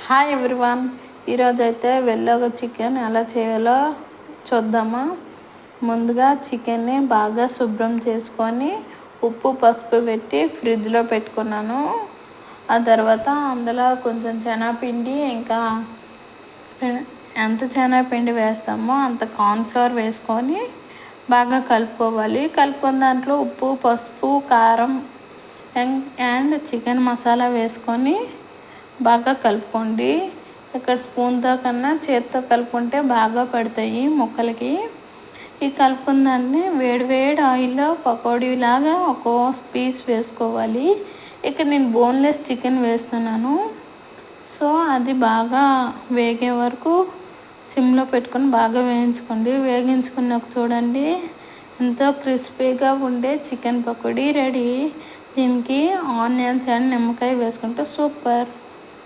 Hi everyone. ఈరోజు అయితే వెల్లోగా chicken ఎలా చేయాలో చూద్దామా. ముందుగా చికెన్ని బాగా శుభ్రం చేసుకొని ఉప్పు పసుపు పెట్టి ఫ్రిడ్జ్లో పెట్టుకున్నాను. ఆ తర్వాత అందులో కొంచెం శనగపిండి, ఇంకా ఎంత శనగపిండి వేస్తామో అంత కార్న్ఫ్లవర్ వేసుకొని బాగా కలుపుకోవాలి. కలుపుకున్న దాంట్లో ఉప్పు పసుపు కారం అండ్ చికెన్ మసాలా వేసుకొని బాగా కలుపుకోండి. ఇక్కడ స్పూన్తో కన్నా చేతితో కలుపుకుంటే బాగా పడతాయి ముక్కలకి. ఈ కలుపుకున్న దాన్ని వేడి ఆయిల్లో పకోడీలాగా ఒక్కో పీస్ వేసుకోవాలి. ఇక్కడ నేను బోన్లెస్ చికెన్ వేస్తున్నాను. సో అది బాగా వేగే వరకు సిమ్లో పెట్టుకొని బాగా వేయించుకోండి. వేగించుకున్నాక చూడండి, ఎంతో క్రిస్పీగా ఉండే చికెన్ పకోడీ రెడీ. దీనికి ఆనియన్స్ అండ్ నిమ్మకాయ వేసుకుంటే సూపర్.